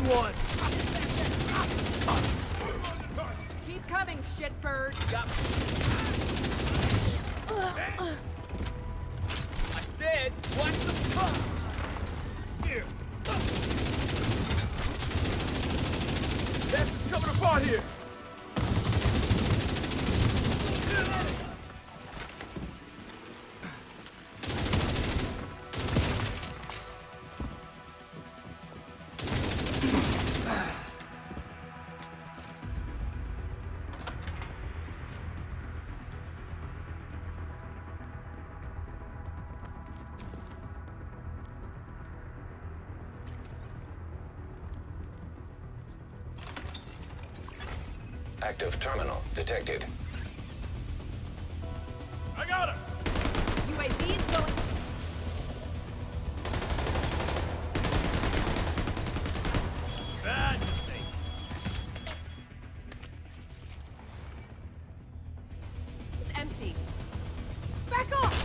one! Keep coming, shitbird! I said, watch the fuck! Here! That's coming apart here! Active terminal detected. I got her! UAV's going... Bad mistake. It's empty. Back off!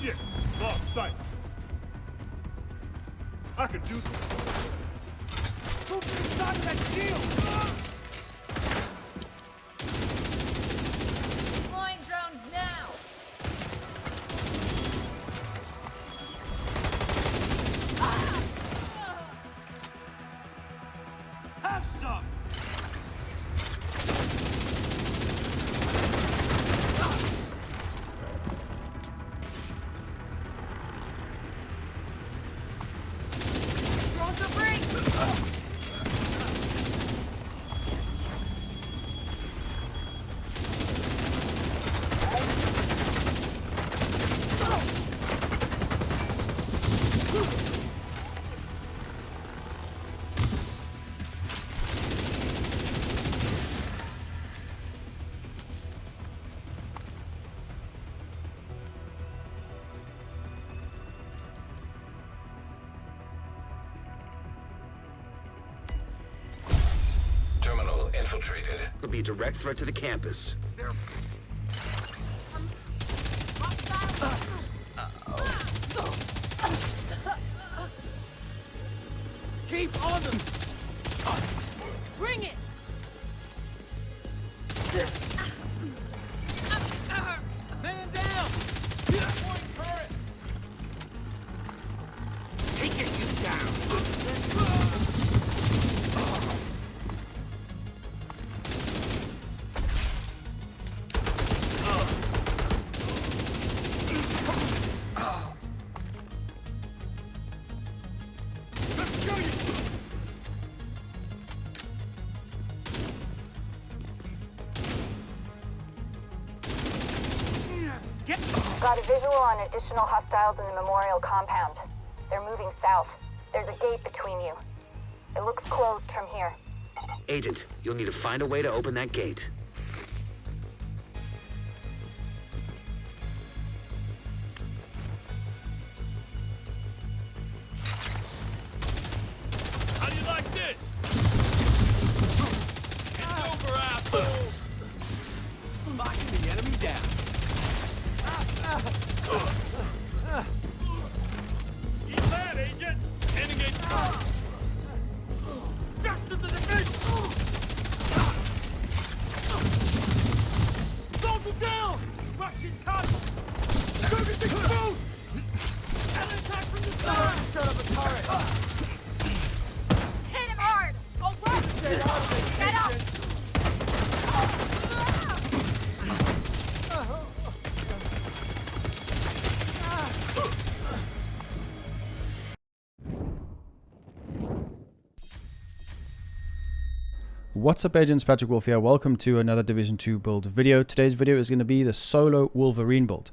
Shit! Lost sight! I could do this! Move to the side of that shield! Deploying drones now! Have some! Drones are free! Terminal infiltrated. Could be a direct threat to the campus. Keep on them! Bring it! Man down! Point turret! Take it, you down! Let's kill you! Got a visual on additional hostiles in the memorial compound. They're moving south. There's a gate between you. It looks closed from here. Agent, you'll need to find a way to open that gate. How do you like this? It's over, Apple! Locking the enemy down. What's up, agents? Patrick Wolf here. Welcome to another Division 2 build video. Today's video is going to be the solo Wolverine build.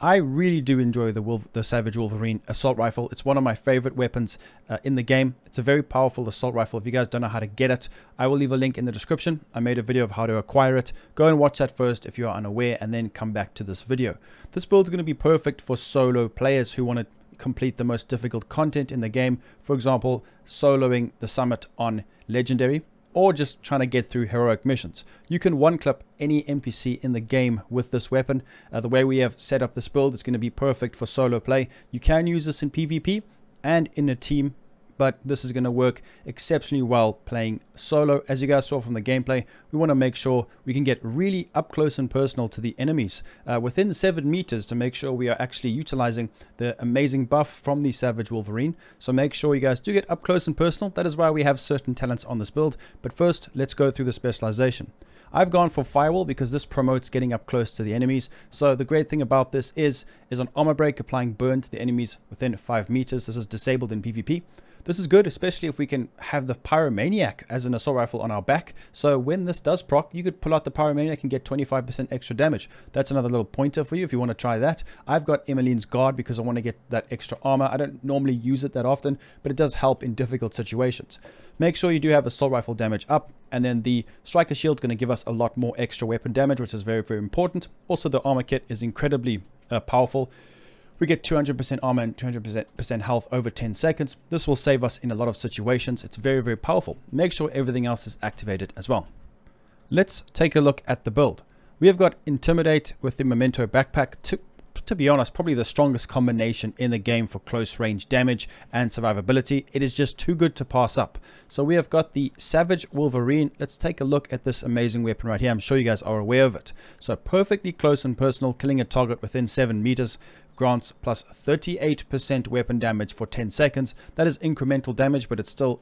I really do enjoy the Savage Wolverine assault rifle. It's one of my favorite weapons in the game. It's a very powerful assault rifle. If you guys don't know how to get it, I will leave a link in the description. I made a video of how to acquire it. Go and watch that first if you are unaware, and then come back to this video. This build is going to be perfect for solo players who want to complete the most difficult content in the game. For example, soloing the summit on Legendary, or just trying to get through heroic missions. You can one-clip any NPC in the game with this weapon. The way we have set up this build is going to be perfect for solo play. You can use this in PvP and in a team, but this is going to work exceptionally well playing solo. As you guys saw from the gameplay, we want to make sure we can get really up close and personal to the enemies within 7 meters to make sure we are actually utilizing the amazing buff from the Savage Wolverine. So make sure you guys do get up close and personal. That is why we have certain talents on this build. But first, let's go through the specialization. I've gone for Firewall because this promotes getting up close to the enemies. So the great thing about this is on armor break, applying burn to the enemies within 5 meters. This is disabled in PvP. This is good, especially if we can have the Pyromaniac as an assault rifle on our back. So when this does proc, you could pull out the Pyromaniac and get 25% extra damage. That's another little pointer for you if you want to try that. I've got Emmeline's Guard because I want to get that extra armor. I don't normally use it that often, but it does help in difficult situations. Make sure you do have assault rifle damage up, and then the Striker Shield is going to give us a lot more extra weapon damage, which is very, very important. Also, the armor kit is incredibly powerful. We get 200% armor and 200% health over 10 seconds. This will save us in a lot of situations. It's very, very powerful. Make sure everything else is activated as well. Let's take a look at the build. We have got Intimidate with the Memento backpack. To be honest, probably the strongest combination in the game for close range damage and survivability. It is just too good to pass up. So we have got the Savage Wolverine. Let's take a look at this amazing weapon right here. I'm sure you guys are aware of it. So perfectly close and personal, killing a target within 7 meters. Grants plus 38% weapon damage for 10 seconds. That is incremental damage, but it's still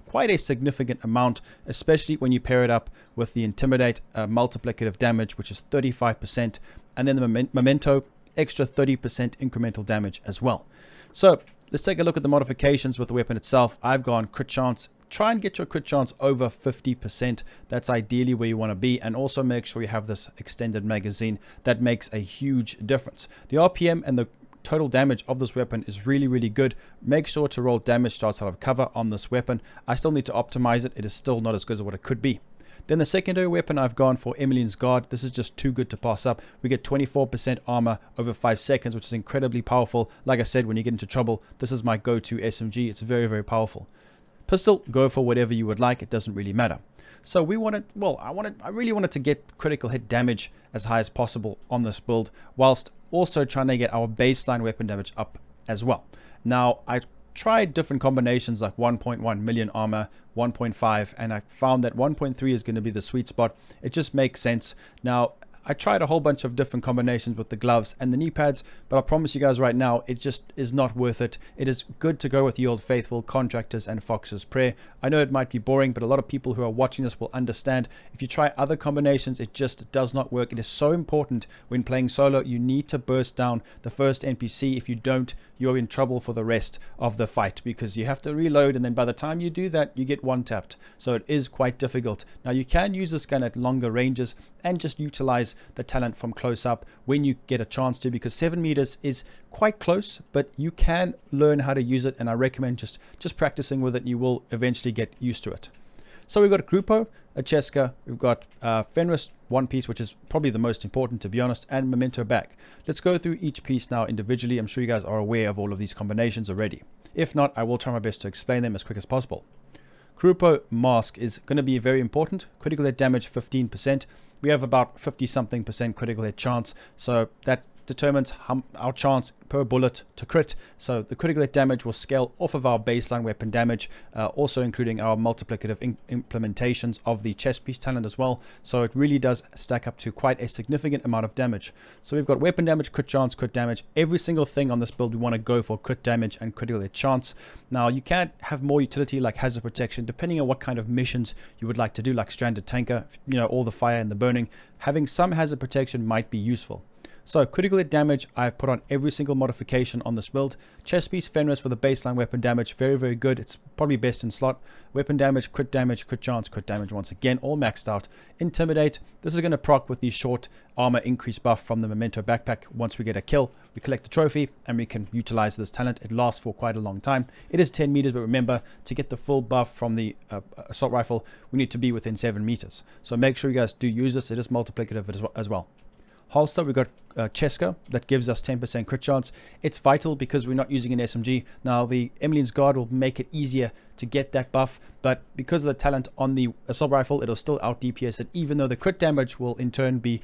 quite a significant amount, especially when you pair it up with the Intimidate multiplicative damage, which is 35%, and then the Memento, extra 30% incremental damage as well. So let's take a look at the modifications with the weapon itself. I've gone crit chance. Try and get your crit chance over 50%. That's ideally where you want to be. And also make sure you have this extended magazine. That makes a huge difference. The RPM and the total damage of this weapon is really, really good. Make sure to roll damage starts out of cover on this weapon. I still need to optimize it. It is still not as good as what it could be. Then the secondary weapon I've gone for Emmeline's Guard. This is just too good to pass up. We get 24% armor over 5 seconds, which is incredibly powerful. Like I said, when you get into trouble, this is my go-to SMG. It's very, very powerful. Pistol, go for whatever you would like. It doesn't really matter. So we wanted, I really wanted to get critical hit damage as high as possible on this build, whilst also trying to get our baseline weapon damage up as well. Now, I tried different combinations like 1.1 million armor, 1.5, and I found that 1.3 is going to be the sweet spot. It just makes sense. Now, I tried a whole bunch of different combinations with the gloves and the knee pads, but I promise you guys right now, it just is not worth it. It is good to go with the old faithful Contractors and Fox's Prayer. I know it might be boring, but a lot of people who are watching this will understand. If you try other combinations, it just does not work. It is so important when playing solo. You need to burst down the first NPC. If you don't, you're in trouble for the rest of the fight because you have to reload, and then by the time you do that, you get one-tapped. So it is quite difficult. Now, you can use this gun at longer ranges and just utilize the talent from close up when you get a chance to, because 7 meters is quite close, but you can learn how to use it, and I recommend just practicing with it. You will eventually get used to it. So we've got a Grupo, a Cheska, we've got Fenris one piece, which is probably the most important to be honest, and Memento back. Let's go through each piece now individually. I'm sure you guys are aware of all of these combinations already. If not, I will try my best to explain them as quick as possible. Grupo Mask is going to be very important. Critical hit damage 15%. We have about 50-something% critical hit chance, so that determines our chance per bullet to crit. So the critical hit damage will scale off of our baseline weapon damage, also including our multiplicative implementations of the chest piece talent as well. So it really does stack up to quite a significant amount of damage. So we've got weapon damage, crit chance, crit damage. Every single thing on this build we want to go for crit damage and critical hit chance. Now you can have more utility like hazard protection depending on what kind of missions you would like to do, like stranded tanker, you know, all the fire and the burning. Having some hazard protection might be useful. So critical hit damage, I've put on every single modification on this build. Chest piece, Fenris for the baseline weapon damage, very, very good. It's probably best in slot. Weapon damage, crit chance, crit damage once again, all maxed out. Intimidate, this is going to proc with the short armor increase buff from the Memento backpack. Once we get a kill, we collect the trophy and we can utilize this talent. It lasts for quite a long time. It is 10 meters, but remember, to get the full buff from the assault rifle, we need to be within 7 meters. So make sure you guys do use this. It is multiplicative as well. Holster, we've got Cheska that gives us 10% crit chance. It's vital because we're not using an SMG. Now, the Emmeline's Guard will make it easier to get that buff, but because of the talent on the assault rifle, it'll still out DPS it, even though the crit damage will in turn be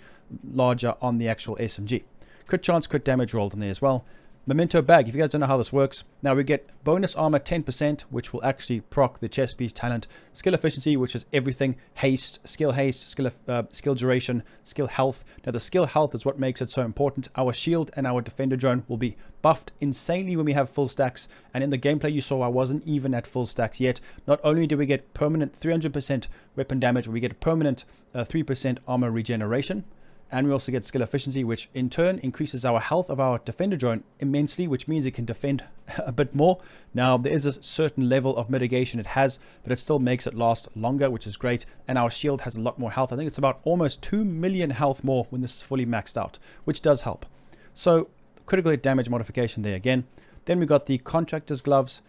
larger on the actual SMG. Crit chance, crit damage rolled in there as well. Memento bag, if you guys don't know how this works, now we get bonus armor 10%, which will actually proc the chest piece talent, skill efficiency, which is everything, haste, skill, skill duration, skill health. Now the skill health is what makes it so important. Our shield and our defender drone will be buffed insanely when we have full stacks, and in the gameplay you saw I wasn't even at full stacks yet. Not only do we get permanent 300% weapon damage, but we get permanent 3% armor regeneration. And we also get skill efficiency, which in turn increases our health of our defender drone immensely, which means it can defend a bit more. Now, there is a certain level of mitigation it has, but it still makes it last longer, which is great. And our shield has a lot more health. I think it's about almost 2 million health more when this is fully maxed out, which does help. So, critical hit damage modification there again. Then we got the contractor's gloves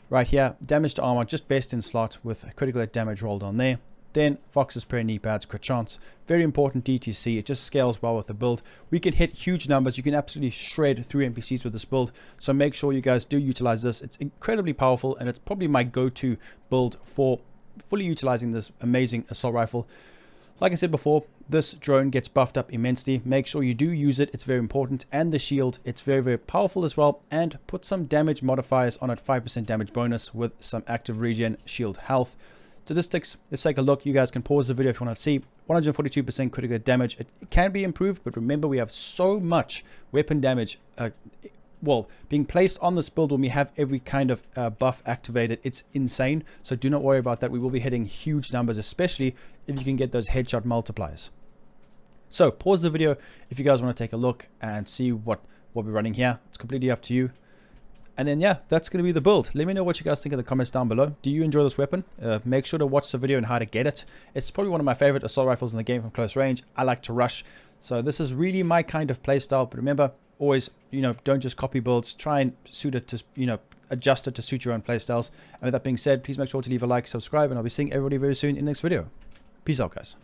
right here. Damage to armor, just best in slot with critical hit damage rolled on there. Then Fox's Prayer knee pads, crit chance. Very important DTC. It just scales well with the build. We can hit huge numbers. You can absolutely shred through NPCs with this build. So make sure you guys do utilize this. It's incredibly powerful, and it's probably my go-to build for fully utilizing this amazing assault rifle. Like I said before, this drone gets buffed up immensely. Make sure you do use it. It's very important. And the shield, it's very, very powerful as well. And put some damage modifiers on it. 5% damage bonus with some active regen shield health. Statistics, let's take a look. You guys can pause the video if you want to see. 142% critical damage. It can be improved, but remember we have so much weapon damage being placed on this build when we have every kind of buff activated. It's insane. So do not worry about that. We will be hitting huge numbers, especially if you can get those headshot multipliers. So pause the video if you guys want to take a look and see what we're running here. It's completely up to you. And then, yeah, that's going to be the build. Let me know what you guys think in the comments down below. Do you enjoy this weapon? Make sure to watch the video on how to get it. It's probably one of my favorite assault rifles in the game from close range. I like to rush. So this is really my kind of playstyle. But remember, always, don't just copy builds. Try and suit it to, adjust it to suit your own playstyles. And with that being said, please make sure to leave a like, subscribe, and I'll be seeing everybody very soon in the next video. Peace out, guys.